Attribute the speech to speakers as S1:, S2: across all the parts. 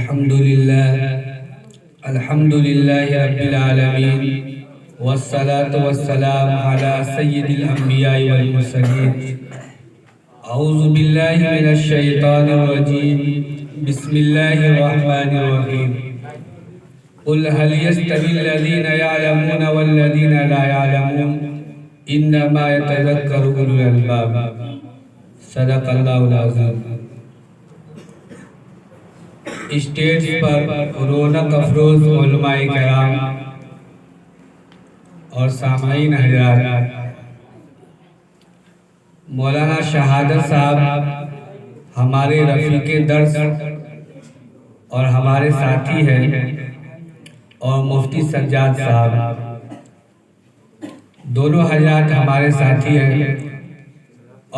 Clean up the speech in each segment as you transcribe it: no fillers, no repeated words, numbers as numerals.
S1: الحمدللہ رب العالمین والصلاة والسلام علی سید الانبیاء والمرسلین اعوذ باللہ من الشیطان الرجیم بسم اللہ الرحمن الرحیم قل هل يستوي الذین يعلمون والذین لا يعلمون انما يتذکر اولو الالباب صدق اللہ العظیم۔ اسٹیج پر رونق افروز علماء کرام اور سامعین حضرات، مولانا شہادت صاحب ہمارے رفیق درس اور ہمارے ساتھی ہیں، اور مفتی سجاد صاحب دونوں حضرات ہمارے ساتھی ہیں،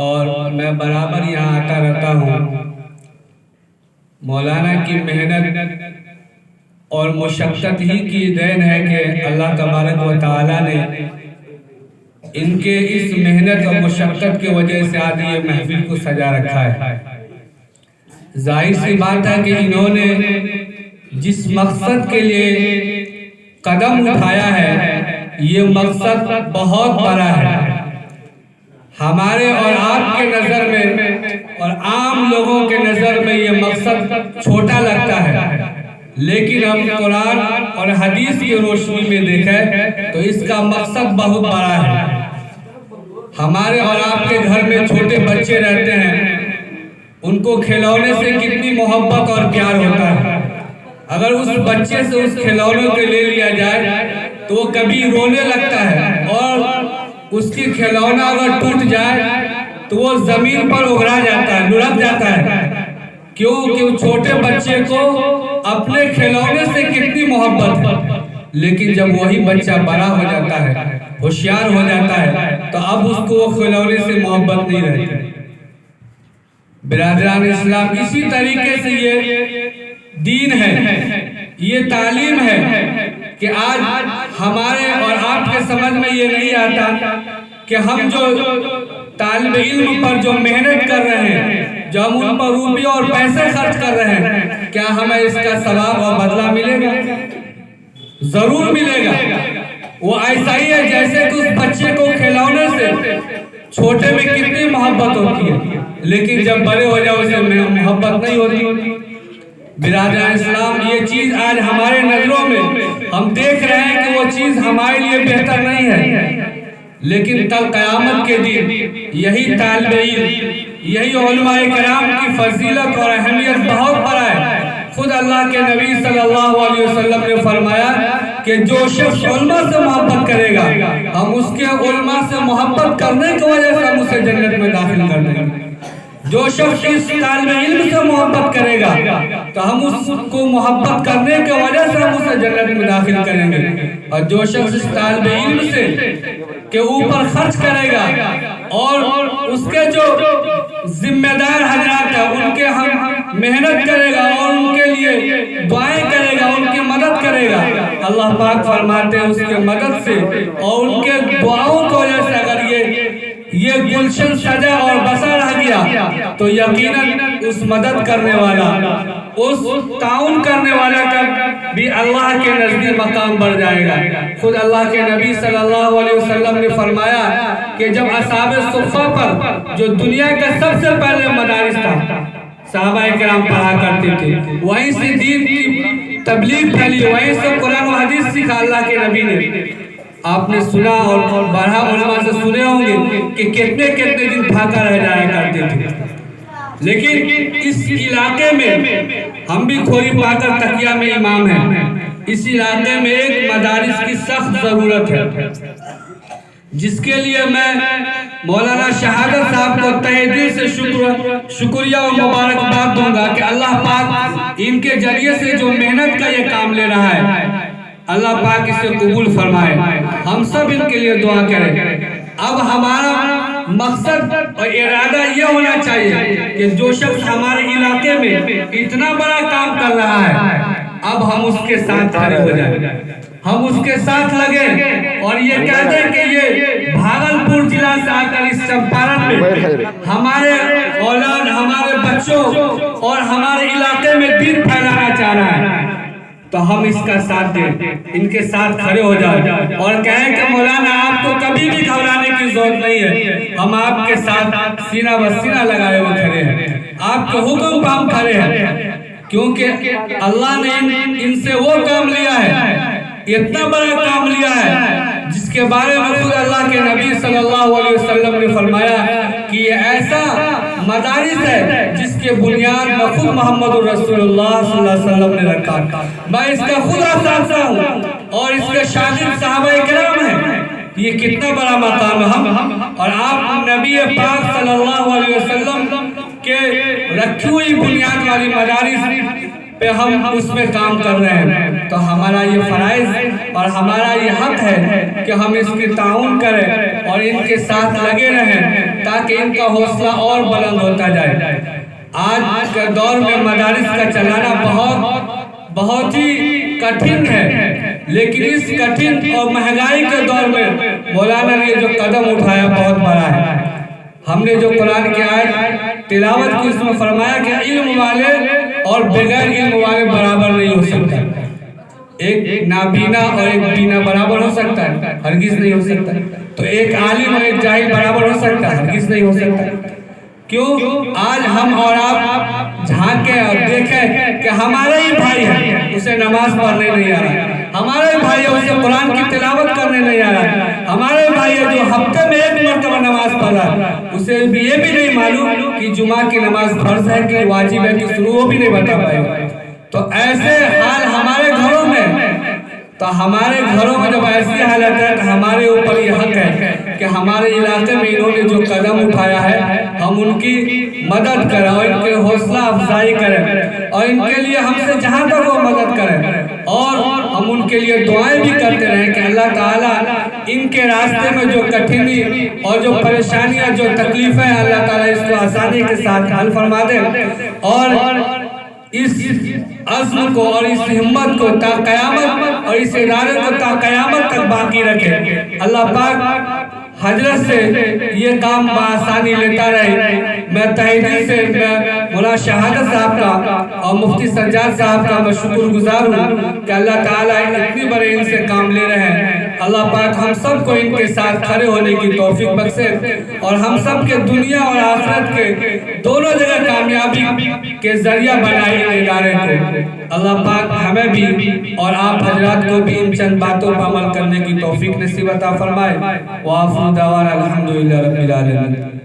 S1: اور میں برابر یہاں آتا رہتا ہوں۔ مولانا کی محنت اور مشقت ہی کی دین ہے کہ اللہ تبارک و تعالیٰ نے ان کے اس محنت اور مشقت کی وجہ سے آج یہ محفل کو سجا رکھا ہے۔ ظاہر سی بات ہے کہ انہوں نے جس مقصد کے لیے قدم اٹھایا ہے یہ مقصد بہت بڑا ہے۔ ہمارے اور آپ کے نظر میں اور عام لوگوں کے نظر میں یہ مقصد چھوٹا لگتا ہے، لیکن ہم قرآن اور حدیث کی روشنی میں دیکھیں تو اس کا مقصد بہت بڑا ہے۔ ہمارے اور آپ کے گھر میں چھوٹے بچے رہتے ہیں، ان کو کھلونے سے کتنی محبت اور پیار ہوتا ہے۔ اگر اس بچے سے اس کھلونے کو لے لیا جائے تو وہ کبھی رونے لگتا ہے، اور اس کی کھلونا اگر ٹوٹ جائے تو وہ زمین پر اگھرا جاتا ہے، لڑک جاتا ہے۔ کیونکہ چھوٹے بچے کو اپنے کھلونے سے کتنی محبت ہے، لیکن جب وہی بچہ بڑا ہو جاتا ہے، ہوشیار ہو جاتا ہے، تو اب اس کو وہ کھلونے سے محبت نہیں رہتی۔ برادران اسلام، اسی طریقے سے یہ دین ہے، یہ تعلیم ہے کہ آج ہمارے اور آپ کے سمجھ میں یہ نہیں آتا کہ ہم جو طالب علم پر جو محنت کر رہے ہیں، جو ہم ان پر روپیے اور پیسے خرچ کر رہے ہیں، کیا ہمیں اس کا ثواب اور بدلہ ملے گا؟ ضرور ملے گا۔ وہ ایسا ہی ہے جیسے کہ اس بچے کو کھلونے سے چھوٹے میں کتنی محبت ہوتی ہے، لیکن جب بڑے ہو جائے اسے محبت نہیں ہوتی۔ برادران اسلام، یہ چیز آج ہمارے نظروں میں ہم دیکھ رہے ہیں کہ وہ چیز ہمارے لیے بہتر نہیں ہے، لیکن کل قیامت کے دن یہی طالب علم، یہی علماء کرام کی فضیلت اور اہمیت بہت بڑا ہے۔ خود اللہ کے نبی صلی اللہ علیہ وسلم نے فرمایا کہ جو شخص علماء سے محبت کرے گا، ہم اس کے علماء سے محبت کرنے کی وجہ سے ہم اسے جنت میں داخل کر دیں گے۔ جو شخص اس طالب علم سے محبت کرے گا تو ہم اس کو محبت کرنے کی وجہ سے ہم اسے جنت میں داخل کریں گے، اور جو شخص اس طالب علم سے کے اوپر خرچ کرے گا اور اس کے جو ذمہ دار حضرات ہیں ان کے ہم محنت کرے گا اور ان کے لیے دعائیں کرے گا، ان کی مدد کرے گا، اللہ پاک فرماتے ہیں اس کے مدد سے اور ان کے دعاؤں کی وجہ سے اگر یہ گلشن سجا اور بسا رہ گیا تو یقیناً اس مدد کرنے والا، اس تعاون کرنے والا کا بھی اللہ کے نزدیک مقام بڑھ جائے گا۔ خود اللہ کے نبی صلی اللہ علیہ وسلم نے فرمایا کہ جب اصحاب صفہ پر جو دنیا کا سب سے پہلے مدارس تھا، صحابہ کرام پڑھا کرتے تھے، وہیں سے دین کی تبلیغ پھیلی، وہیں سے قرآن و حدیث سیکھا اللہ کے نبی نے۔ آپ نے سنا اور بڑھا علماء سے سنے ہوں گے کہ کتنے دن بھاگا رہ جایا کرتے تھے، لیکن اس علاقے میں ہم بھی کھوری پا کر تکیہ میں امام ہیں، اس علاقے میں ایک مدارس کی سخت ضرورت ہے، جس کے لیے میں مولانا شہادت صاحب کو تہہ دل سے شکریہ اور مبارکباد دوں گا کہ اللہ پاک ان کے ذریعے سے جو محنت کا یہ کام لے رہا ہے، اللہ پاک اسے قبول فرمائے۔ ہم سب ان کے لیے دعا کریں۔ اب ہمارا مقصد اور ارادہ یہ ہونا چاہیے کہ جو شخص ہمارے علاقے میں اتنا بڑا کام کر رہا ہے اب ہم اس کے ساتھ کھڑے ہو جائیں، ہم اس کے ساتھ لگے اور یہ کہتے ہیں کہ یہ بھاگلپور ضلع سے آ کر اس چمپارن میں ہمارے اولاد، ہمارے بچوں اور ہمارے علاقے میں دین پھیلانا چاہ رہا ہے، تو ہم اس کا ساتھ دیں، ان کے ساتھ کھڑے ہو جائیں اور کہیں کہ مولانا آپ کو کبھی بھی گھبرانے کی ضرورت نہیں ہے، ہم آپ کے ساتھ سینہ بہ سینہ لگائے ہوئے کھڑے ہیں، آپ کے حکم پہ ہم کھڑے ہیں، کیونکہ اللہ نے ان سے وہ کام لیا ہے، اتنا بڑا کام لیا ہے جس کے بارے میں خود اللہ کے نبی صلی اللہ علیہ وسلم نے فرمایا کہ یہ ایسا مدارس ہے جس کے بنیاد میں خود محمد رسول اللہ صلی اللہ علیہ وسلم نے رکھا، میں اس کا خود اساتذہ ہوں اور اس کے شاگرد صحابہ کرام ہیں، یہ کتنا بڑا مقام ہے ہم اور آپ نبی پاک صلی اللہ علیہ وسلم کے رکھی ہوئی بنیاد والی مدارس پہ ہم اس میں کام کر رہے ہیں، تو ہمارا یہ فرائض اور ہمارا یہ حق ہے کہ ہم اس کی تعاون کریں اور ان کے ساتھ لگے رہیں تاکہ ان کا حوصلہ اور بلند ہوتا جائے۔ آج کے دور میں مدارس کا چلانا بہت ہی کٹھن ہے، لیکن اس کٹھن اور مہنگائی کے دور میں مولانا نے جو قدم اٹھایا بہت بڑا ہے۔ ہم نے جو قرآن کی آیت تلاوت کی اس میں فرمایا کہ علم والے اور بغیر علم والے برابر نہیں ہو سکتا، ایک نابینا اور ایک بینا برابر ہو سکتا ہے؟ ہرگز نہیں ہو سکتا۔ تو ایک عالم اور ایک جاہل برابر ہو سکتا ہے؟ ہرگز نہیں ہو سکتا۔ کیوں؟ آج ہم اور آپ جھانکیں اور دیکھیں کہ ہمارا ہی بھائی ہے، اسے نماز پڑھنے نہیں آ رہا، ہمارا ہی بھائی ہے، اسے قرآن کی تلاوت کرنے نہیں آ رہا، ہمارا ہی بھائی ہے جو ہفتے میں ایک مرتبہ نماز پڑھ رہا ہے، اسے بھی یہ بھی نہیں معلوم کہ جمعہ کی نماز فرض ہے کہ واجب ہے کہ سنو، وہ بھی نہیں بتا پائے گا۔ تو ایسے حال ہمارے گھروں میں، تو ہمارے گھروں میں جب ایسی حالت ہے تو ہمارے اوپر یہ حق ہے کہ ہمارے علاقے میں انہوں نے جو قدم اٹھایا ہے ہم ان کی مدد کریں اور ان کے حوصلہ افزائی کریں اور ان کے لیے ہم سے جہاں تک وہ مدد کریں اور ہم ان کے لیے دعائیں بھی کرتے رہیں کہ اللہ تعالیٰ ان کے راستے میں جو کٹھنی اور جو پریشانیاں، جو تکلیفیں ہیں، اللہ تعالیٰ اس کو آسانی کے ساتھ حل فرما دے اور اس عزم کو اور اس ہمت کو تا قیامت اور اس ادارے کو تا قیامت تک باقی رکھے۔ اللہ پاک حضرت سے یہ کام بآسانی لیتا رہے۔ میں تہہ دل سے مولانا شہادت صاحب کا اور مفتی سجاد صاحب کا میں شکر گزار ہوں کہ اللہ تعالیٰ اتنی بڑے ان سے کام لے رہے ہیں۔ اللہ پاک ہم سب کو ان کے ساتھ کھڑے ہونے کی توفیق بخشے اور ہم سب کے دنیا اور آخرت کے دونوں جگہ کامیابی کے ذریعہ بنائے ادارے کو۔ اللہ پاک ہمیں بھی اور آپ حضرات کو بھی ان چند باتوں پر عمل کرنے کی توفیق نصیب عطا فرمائے۔ وآخر دعوانا الحمدللہ رب العالمین۔